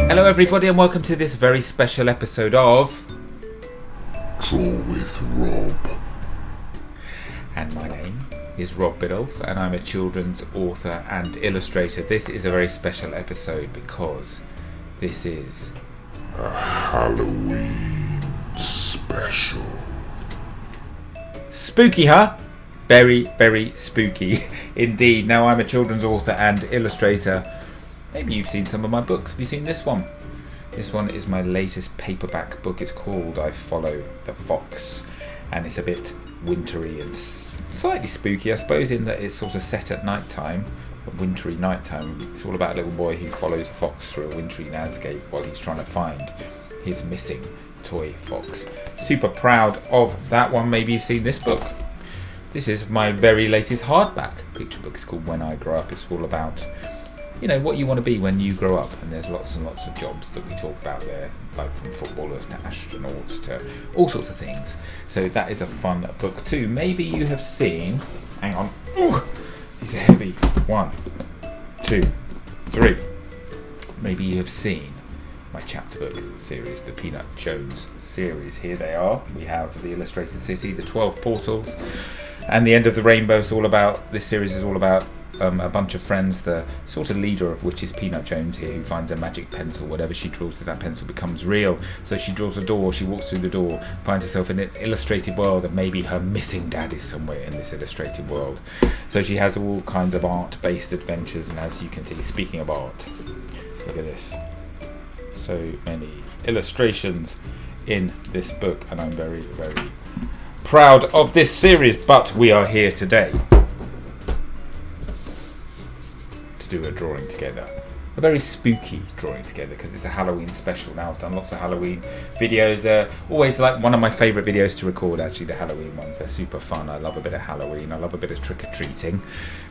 Hello everybody and welcome to this very special episode of Draw with Rob. And my name is Rob Biddulph and I'm a children's author and illustrator. This is a very special episode because this is A Halloween special. spooky, huh? Very, very spooky indeed. Now I'm a children's author and illustrator. Maybe you've seen some of my books. Have you seen this one? This one is my latest paperback book. It's called I Follow the Fox, and it's a bit wintry and slightly spooky, I suppose, in that it's sort of set at night time, a wintry night time. It's all about a little boy who follows a fox through a wintry landscape while he's trying to find his missing toy fox. Super proud of that one. Maybe you've seen this book. This is my very latest hardback picture book. It's called When I Grow Up. It's all about, you know, what you want to be when you grow up, and there's lots and lots of jobs that we talk about there, like from footballers to astronauts to all sorts of things. So that is a fun book too. Maybe you have seen, hang on, ooh, these are heavy, 1, 2, 3. Maybe you have seen my chapter book series, the Peanut Jones series. Here they are. We have the Illustrated City, the 12 Portals, and the End of the Rainbow. It's all about, this series is all about a bunch of friends, the sort of leader of which is Peanut Jones here, who finds a magic pencil. Whatever she draws with that pencil becomes real. So she draws a door, she walks through the door, finds herself in an illustrated world, and maybe her missing dad is somewhere in this illustrated world. So she has all kinds of art-based adventures, and as you can see, speaking of art, look at this. So many illustrations in this book, and I'm very, very proud of this series. But we are here today do a drawing together, a very spooky drawing together, because it's a Halloween special. Now I've done lots of Halloween videos, always like one of my favourite videos to record, actually, the Halloween ones. They're super fun. I love a bit of Halloween, I love a bit of trick-or-treating,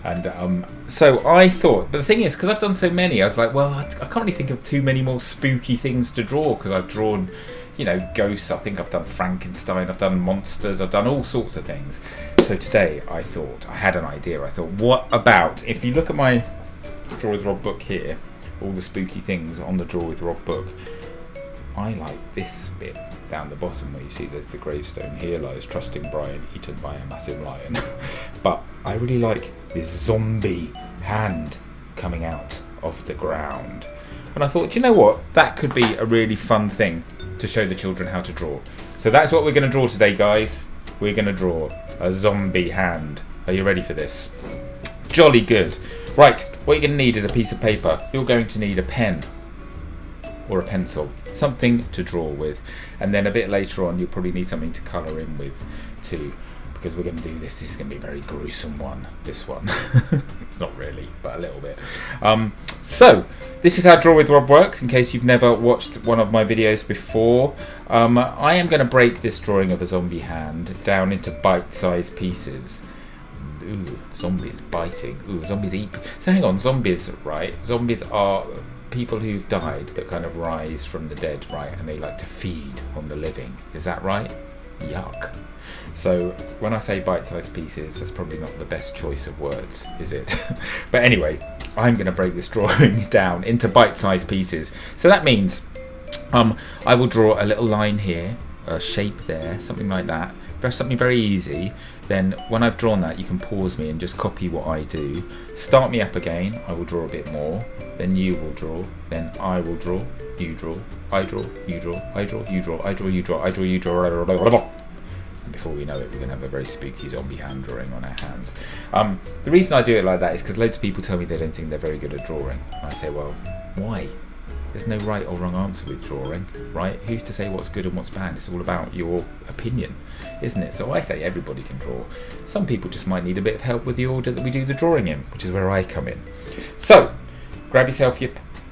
and so I thought, but the thing is, because I've done so many, I was like, well, I can't really think of too many more spooky things to draw, because I've drawn, you know, ghosts, I think I've done Frankenstein, I've done monsters, I've done all sorts of things. So today I thought, I had an idea. I thought, what about, if you look at my Draw with Rob book here, all the spooky things on the Draw with Rob book, I like this bit down the bottom where you see there's the gravestone. Here lies trusting Brian, eaten by a massive lion. But I really like this zombie hand coming out of the ground, and I thought, you know what, that could be a really fun thing to show the children how to draw. So that's what we're going to draw today, guys. We're going to draw a zombie hand. Are you ready for this? Jolly good. Right, what you're going to need is a piece of paper. You're going to need a pen or a pencil, something to draw with, and then a bit later on you'll probably need something to colour in with too, because we're going to do this. This is going to be a very gruesome one, this one. It's not really, but a little bit. So this is how Draw with Rob works, in case you've never watched one of my videos before. I am going to break this drawing of a zombie hand down into bite-sized pieces. Ooh, zombies biting. Ooh, zombies eat. So hang on, zombies, right? Zombies are people who've died that kind of rise from the dead, right? And they like to feed on the living. Is that right? Yuck. So when I say bite-sized pieces, that's probably not the best choice of words, is it? But anyway, I'm going to break this drawing down into bite-sized pieces. So that means I will draw a little line here, a shape there, something like that. Something very easy. Then when I've drawn that, you can pause me and just copy what I do. Start me up again. I will draw a bit more. Then you will draw. Then I will draw. You draw. I draw. You draw. I draw. You draw. I draw. You draw. I draw. You draw. And before we know it, we're going to have a very spooky zombie hand drawing on our hands. The reason I do it like that is because loads of people tell me they don't think they're very good at drawing. And I say, well, why? There's no right or wrong answer with drawing, right? Who's to say what's good and what's bad? It's all about your opinion, isn't it? So I say everybody can draw. Some people just might need a bit of help with the order that we do the drawing in, which is where I come in. So grab yourself your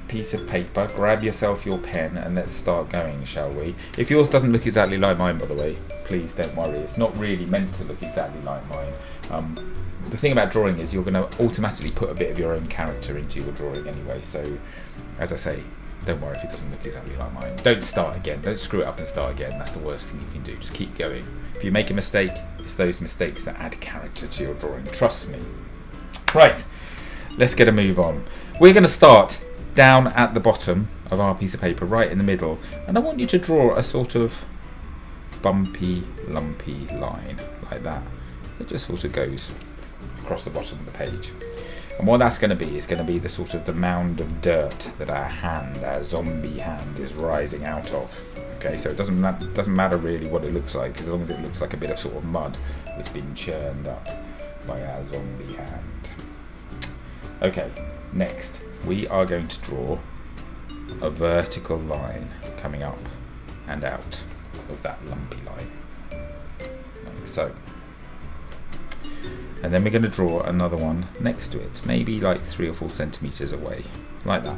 piece of paper, grab yourself your pen, and let's start going, shall we? If yours doesn't look exactly like mine, by the way, please don't worry. It's not really meant to look exactly like mine. The thing about drawing is you're going to automatically put a bit of your own character into your drawing anyway. So, as I say, don't worry if it doesn't look exactly like mine. Don't start again. Don't screw it up and start again. That's the worst thing you can do. Just keep going. If you make a mistake, it's those mistakes that add character to your drawing. Trust me. Right, let's get a move on. We're going to start down at the bottom of our piece of paper right in the middle, and I want you to draw a sort of bumpy, lumpy line like that. It just sort of goes across the bottom of the page. And what that's going to be is going to be the sort of the mound of dirt that our hand, our zombie hand, is rising out of. Okay, so it doesn't matter really what it looks like, as long as it looks like a bit of sort of mud that's been churned up by our zombie hand. Okay, next we are going to draw a vertical line coming up and out of that lumpy line, like so. And then we're going to draw another one next to it, maybe like 3 or 4 centimeters away, like that.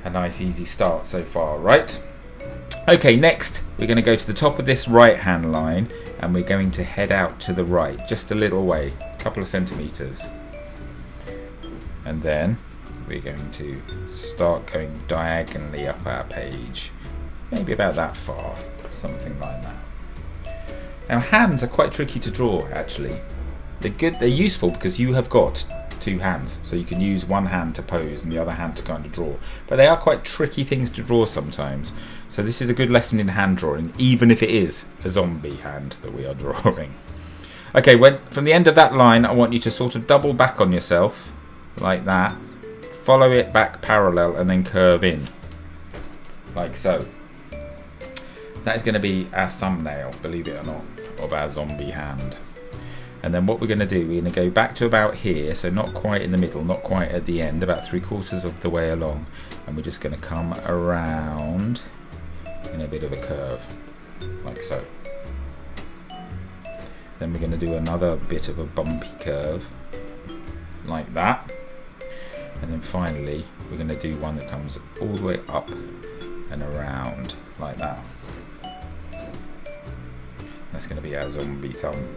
A nice easy start so far, right? Okay, next we're going to go to the top of this right hand line, and we're going to head out to the right just a little way, a couple of centimeters. And then we're going to start going diagonally up our page, maybe about that far, something like that. Now hands are quite tricky to draw actually. They're good, they're useful because you have got 2 hands, so you can use one hand to pose and the other hand to kind of draw. But they are quite tricky things to draw sometimes. So this is a good lesson in hand drawing, even if it is a zombie hand that we are drawing. Okay, from the end of that line, I want you to sort of double back on yourself, like that. Follow it back parallel and then curve in, like so. That is going to be our thumbnail, believe it or not, of our zombie hand. And then what we're going to do, we're going to go back to about here, so not quite in the middle, not quite at the end, about 3/4 of the way along, and we're just going to come around in a bit of a curve, like so. Then we're going to do another bit of a bumpy curve, like that. And then finally, we're going to do one that comes all the way up and around, like that. That's going to be our zombie thumb.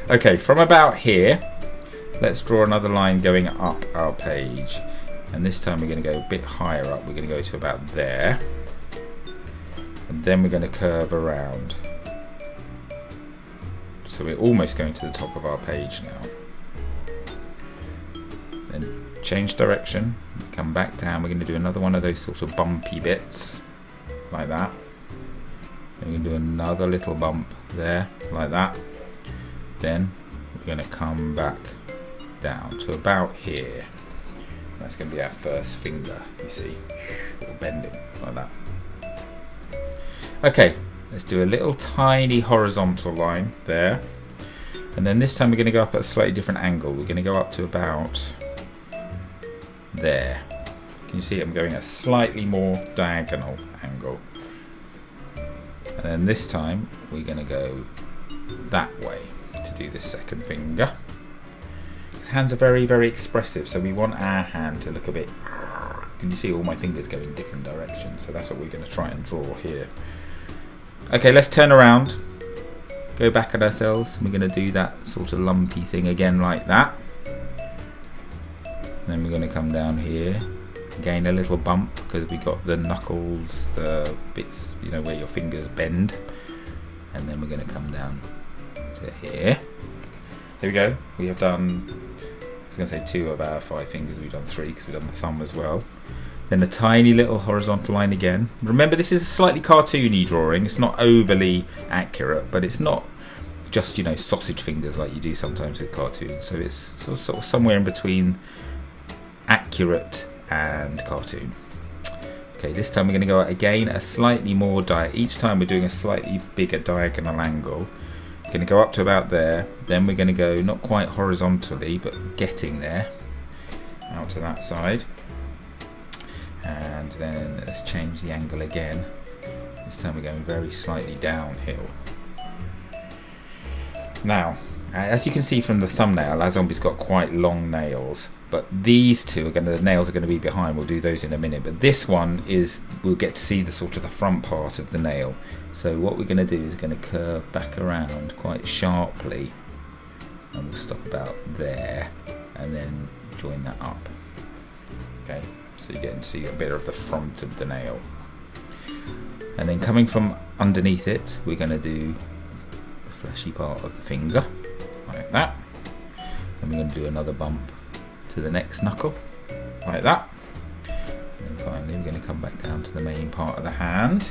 Okay, from about here, let's draw another line going up our page. And this time we're going to go a bit higher up. We're going to go to about there. And then we're going to curve around. So we're almost going to the top of our page now. Then change direction, come back down. We're going to do another one of those sort of bumpy bits, like that. Then we're going to do another little bump there, like that. Then we're going to come back down to about here. That's going to be our first finger, you see, or bending like that. Okay, let's do a little tiny horizontal line there. And then this time we're going to go up at a slightly different angle. We're going to go up to about there. Can you see I'm going a slightly more diagonal angle? And then this time we're going to go that way to do this second finger. His hands are very, very expressive, so we want our hand to look a bit... Can you see all my fingers go in different directions? So that's what we're going to try and draw here. Okay, let's turn around, go back at ourselves. We're going to do that sort of lumpy thing again, like that. Then we're going to come down here, again a little bump because we got the knuckles, the bits, you know, where your fingers bend. And then we're going to come down to here. There we go. We have done, I was going to say 2 of our 5 fingers. We've done 3 because we've done the thumb as well. Then a tiny little horizontal line again. Remember, this is a slightly cartoony drawing. It's not overly accurate, but it's not just, you know, sausage fingers like you do sometimes with cartoons. So it's sort of somewhere in between accurate and cartoon. Okay, this time we're going to go again a slightly more each time we're doing a slightly bigger diagonal angle. We're going to go up to about there. Then we're going to go not quite horizontally, but getting there, out to that side. And then let's change the angle again. This time we're going very slightly downhill. Now, as you can see from the thumbnail, our zombie's got quite long nails, but these two are the nails are going to be behind. We'll do those in a minute, but this one is, we'll get to see the sort of the front part of the nail. So what we're going to do is going to curve back around quite sharply, and we'll stop about there, and then join that up. Okay, so you're getting to see a bit of the front of the nail. And then coming from underneath it, we're going to do the fleshy part of the finger, like that. And we're going to do another bump to the next knuckle, like that. And finally we're going to come back down to the main part of the hand.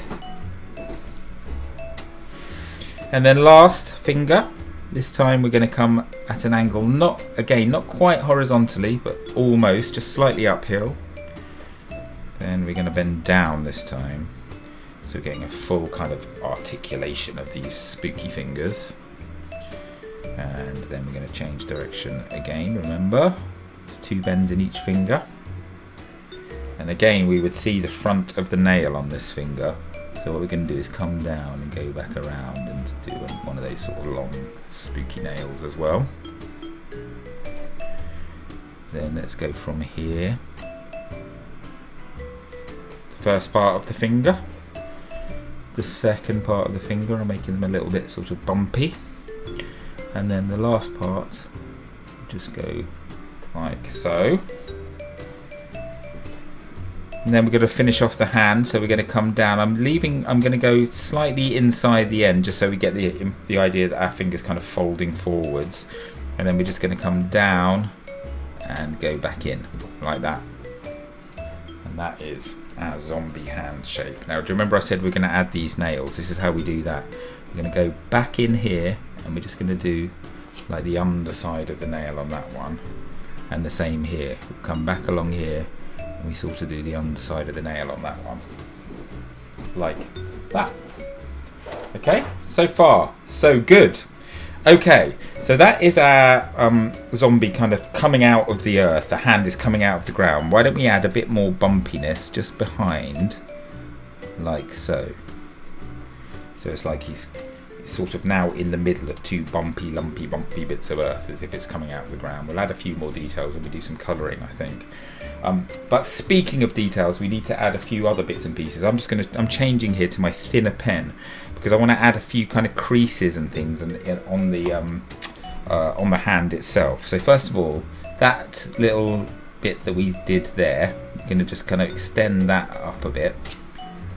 And then last finger, this time we're going to come at an angle, not quite horizontally, but almost, just slightly uphill. Then we're going to bend down this time. So we're getting a full kind of articulation of these spooky fingers. And then we're going to change direction again, remember. There's 2 bends in each finger. And again, we would see the front of the nail on this finger. So what we're going to do is come down and go back around and do one of those sort of long, spooky nails as well. Then let's go from here. The first part of the finger. The second part of the finger, I'm making them a little bit sort of bumpy. And then the last part, just go like so. And then we're going to finish off the hand, so we're going to come down. I'm going to go slightly inside the end, just so we get the idea that our finger's kind of folding forwards. And then we're just going to come down and go back in, like that. And that is our zombie hand shape. Now, do you remember I said we're going to add these nails? This is how we do that. We're going to go back in here, and we're just going to do like the underside of the nail on that one. And the same here. We'll come back along here, and we sort of do the underside of the nail on that one, like that. Okay, so far so good. Okay, so that is our zombie kind of coming out of the earth. The hand is coming out of the ground. Why don't we add a bit more bumpiness just behind, like so. So it's like he's sort of now in the middle of 2 bumpy, lumpy bits of earth, as if it's coming out of the ground. We'll add a few more details when we do some colouring, I think. But speaking of details, we need to add a few other bits and pieces. I'm changing here to my thinner pen because I want to add a few kind of creases and things on the hand itself. So first of all, that little bit that we did there, I'm going to just kind of extend that up a bit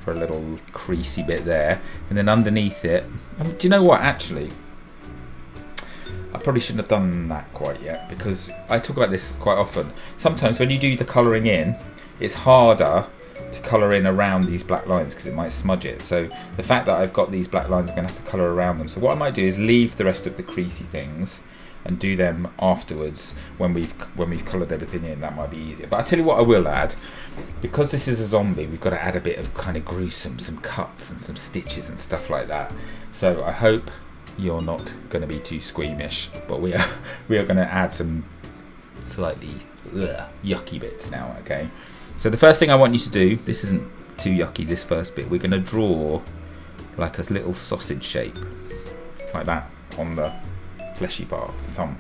for a little creasy bit there, and then underneath it, do you know what, actually I probably shouldn't have done that quite yet, because I talk about this quite often. Sometimes when you do the colouring in, it's harder to colour in around these black lines because it might smudge it. So the fact that I've got these black lines, I'm going to have to colour around them. So what I might do is leave the rest of the creasy things and do them afterwards when we've coloured everything in. That might be easier. But I'll tell you what I will add. Because this is a zombie, we've got to add a bit of kind of gruesome, some cuts and some stitches and stuff like that. So I hope you're not going to be too squeamish, but we are going to add some slightly yucky bits now, okay? So the first thing I want you to do, this isn't too yucky, this first bit, we're going to draw like a little sausage shape, like that, on the fleshy part of the thumb.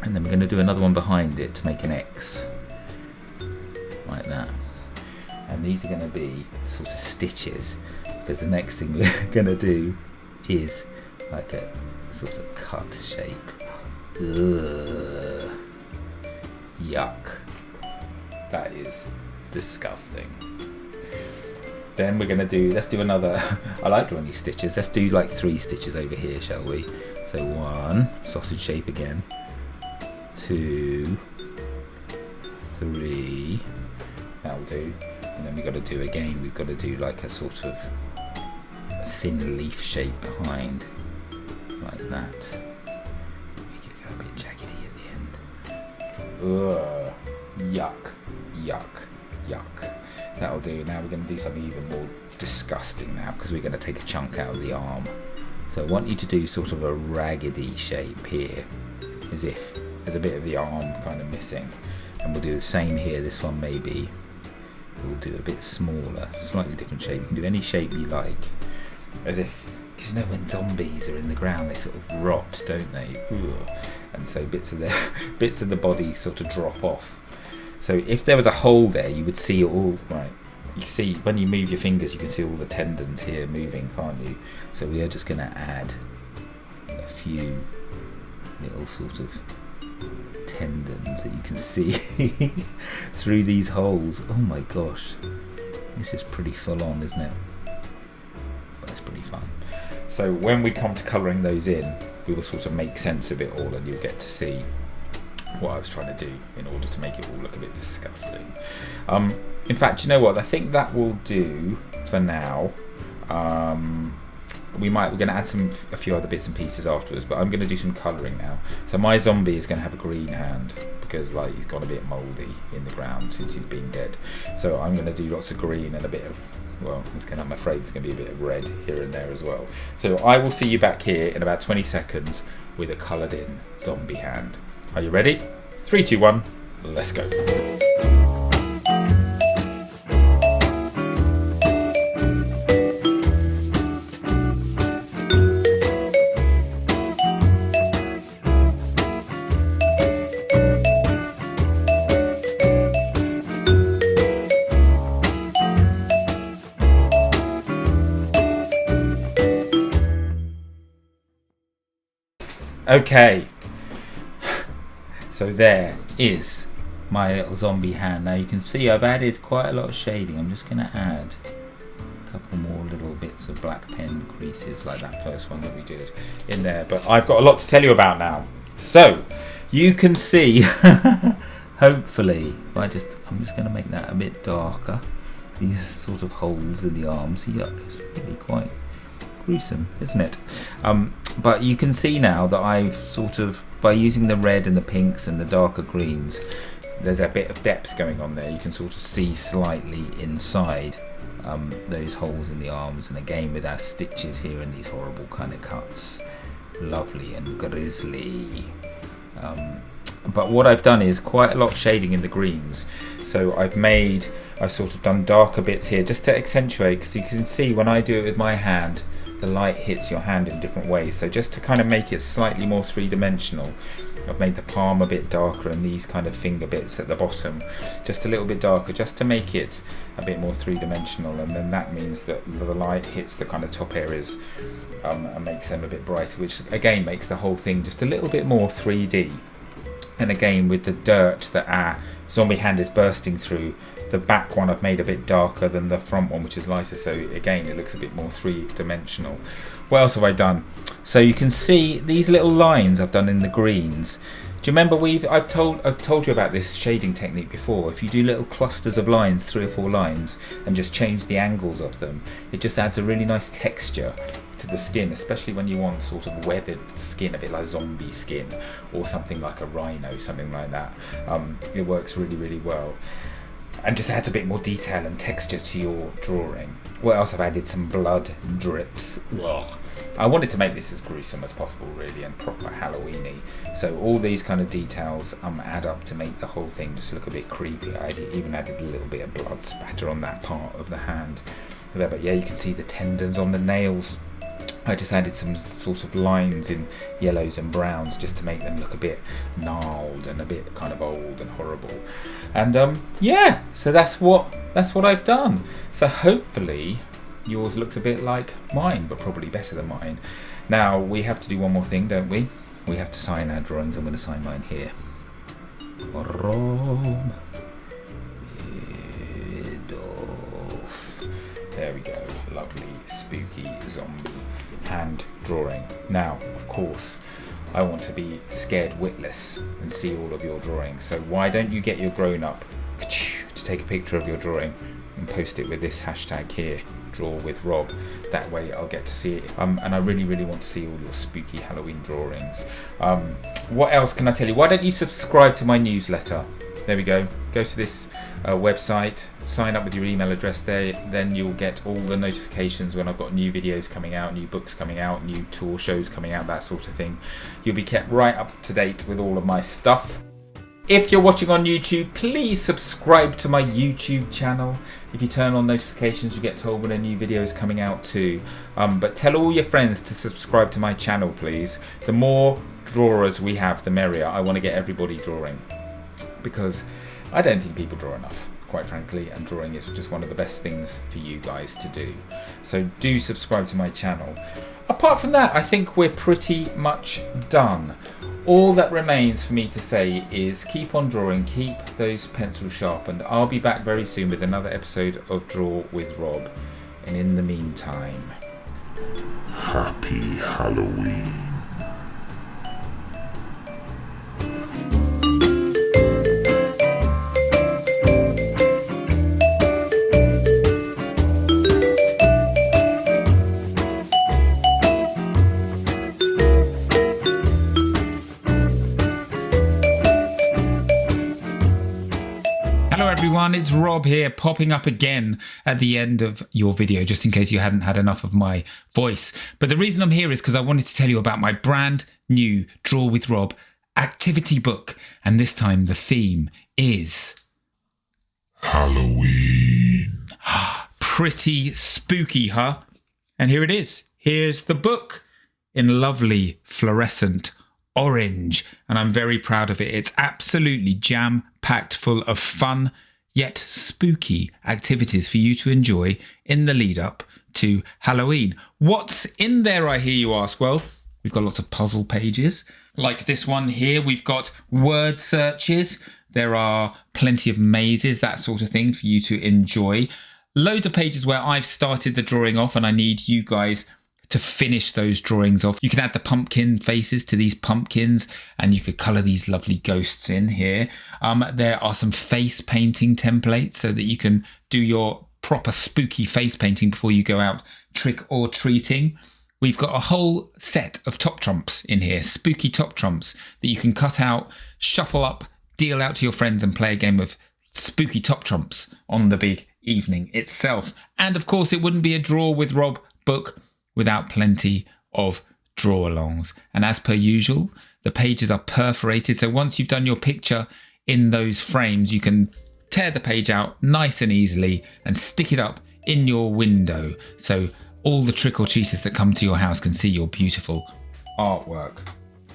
And then we're going to do another one behind it to make an X, like that. And these are going to be sort of stitches, because the next thing we're going to do is like a sort of cut shape. Ugh. Yuck. That is disgusting. Then we're going to do, let's do another, I like drawing these stitches, let's do like 3 stitches over here, shall we? So 1, sausage shape again, 2, 3, that'll do. And then we've got to do again, we've got to do like a sort of a thin leaf shape behind, like that. Make it go a bit jaggedy at the end. Ugh, yuck, yuck, yuck. That'll do. Now we're going to do something even more disgusting now, because we're going to take a chunk out of the arm. So I want you to do sort of a raggedy shape here, as if there's a bit of the arm kind of missing. And we'll do the same here. This one maybe we'll do a bit smaller, slightly different shape. You can do any shape you like, as if, because you know when zombies are in the ground they sort of rot, don't they? Ugh. And so bits of the body sort of drop off. So if there was a hole there, you would see it all, right? You see, when you move your fingers, you can see all the tendons here moving, can't you? So we are just going to add a few little sort of tendons that you can see through these holes. Oh my gosh, this is pretty full on, isn't it? But it's pretty fun. So when we come to colouring those in, we will sort of make sense of it all, and you'll get to see what I was trying to do in order to make it all look a bit disgusting. In fact, you know what? I think that will do for now. We're going to add a few other bits and pieces afterwards, but I'm going to do some colouring now. So my zombie is going to have a green hand because like he's gone a bit mouldy in the ground since he's been dead. So I'm going to do lots of green and a bit of, well, I'm afraid there's going to be a bit of red here and there as well. So I will see you back here in about 20 seconds with a coloured in zombie hand. Are you ready? 3, 2, 1, let's go. Okay, so there is my little zombie hand. Now you can see I've added quite a lot of shading. I'm just going to add a couple more little bits of black pen creases like that first one that we did in there. But I've got a lot to tell you about now. So you can see, hopefully, I'm just going to make that a bit darker. These sort of holes in the arms, yuck, it's really quite gruesome, isn't it? But you can see now that I've sort of, by using the red and the pinks and the darker greens, there's a bit of depth going on there. You can sort of see slightly inside those holes in the arms, and again with our stitches here and these horrible kind of cuts, lovely and grisly. But what I've done is quite a lot of shading in the greens. So I've sort of done darker bits here just to accentuate, because you can see when I do it with my hand, the light hits your hand in different ways. So just to kind of make it slightly more three-dimensional, I've made the palm a bit darker and these kind of finger bits at the bottom just a little bit darker, just to make it a bit more three-dimensional. And then that means that the light hits the kind of top areas and makes them a bit brighter, which again makes the whole thing just a little bit more 3D. And again, with the dirt that our zombie hand is bursting through, the back one I've made a bit darker than the front one, which is lighter, so again it looks a bit more three-dimensional. What else have I done? So you can see these little lines I've done in the greens. Do you remember I've told you about this shading technique before? If you do little clusters of lines, 3 or 4 lines, and just change the angles of them, it just adds a really nice texture to the skin, especially when you want sort of weathered skin, a bit like zombie skin, or something like a rhino, something like that. It works really, really well, and just adds a bit more detail and texture to your drawing. What else? I've added some blood drips. Ugh. I wanted to make this as gruesome as possible, really, and proper Halloweeny. So all these kind of details add up to make the whole thing just look a bit creepy. I even added a little bit of blood spatter on that part of the hand there. But yeah, you can see the tendons on the nails. I just added some sort of lines in yellows and browns just to make them look a bit gnarled and a bit kind of old and horrible. And yeah, so that's what I've done. So hopefully yours looks a bit like mine, but probably better than mine. Now we have to do one more thing, don't we? We have to sign our drawings. I'm going to sign mine here. Rob Biddulph. There we go. Lovely, spooky zombie hand drawing. Now, of course, I want to be scared witless and see all of your drawings. So why don't you get your grown-up to take a picture of your drawing and post it with this hashtag here, #DrawWithRob. That way I'll get to see it. And I really, really want to see all your spooky Halloween drawings. What else can I tell you? Why don't you subscribe to my newsletter? There we go. Go to this website, sign up with your email address there, then you'll get all the notifications when I've got new videos coming out, new books coming out, new tour shows coming out, that sort of thing. You'll be kept right up to date with all of my stuff. If you're watching on YouTube, please subscribe to my YouTube channel. If you turn on notifications, you get told when a new video is coming out too. But tell all your friends to subscribe to my channel, please. The more drawers we have, the merrier. I want to get everybody drawing, because I don't think people draw enough, quite frankly, and drawing is just one of the best things for you guys to do. So do subscribe to my channel. Apart from that, I think we're pretty much done. All that remains for me to say is keep on drawing, keep those pencils sharp, and I'll be back very soon with another episode of Draw with Rob. And in the meantime, Happy Halloween. everyone, it's Rob here, popping up again at the end of your video, just in case you hadn't had enough of my voice. But the reason I'm here is because I wanted to tell you about my brand new Draw with Rob activity book. And this time the theme is Halloween. Pretty spooky, huh? And here it is. Here's the book in lovely fluorescent orange, and I'm very proud of it. It's absolutely jam-packed full of fun yet spooky activities for you to enjoy in the lead up to Halloween. What's in there, I hear you ask? Well, we've got lots of puzzle pages like this one here. We've got word searches. There are plenty of mazes, that sort of thing for you to enjoy. Loads of pages where I've started the drawing off and I need you guys to finish those drawings off. You can add the pumpkin faces to these pumpkins and you could colour these lovely ghosts in here. There are some face painting templates so that you can do your proper spooky face painting before you go out trick or treating. We've got a whole set of top trumps in here, spooky top trumps that you can cut out, shuffle up, deal out to your friends and play a game of spooky top trumps on the big evening itself. And of course, it wouldn't be a Draw with Rob book without plenty of draw-alongs. And as per usual, the pages are perforated. So once you've done your picture in those frames, you can tear the page out nice and easily and stick it up in your window. So all the trick-or-treaters that come to your house can see your beautiful artwork.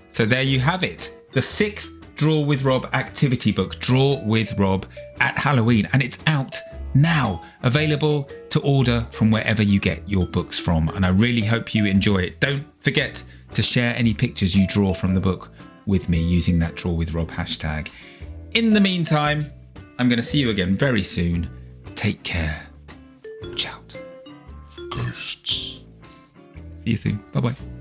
So there you have it. The 6th Draw with Rob activity book, Draw with Rob at Halloween. And it's out now, available to order from wherever you get your books from, and I really hope you enjoy it. Don't forget to share any pictures you draw from the book with me using that Draw with Rob hashtag. In the meantime, I'm going to see you again very soon. Take care. Watch out. Ghosts. See you soon. Bye bye.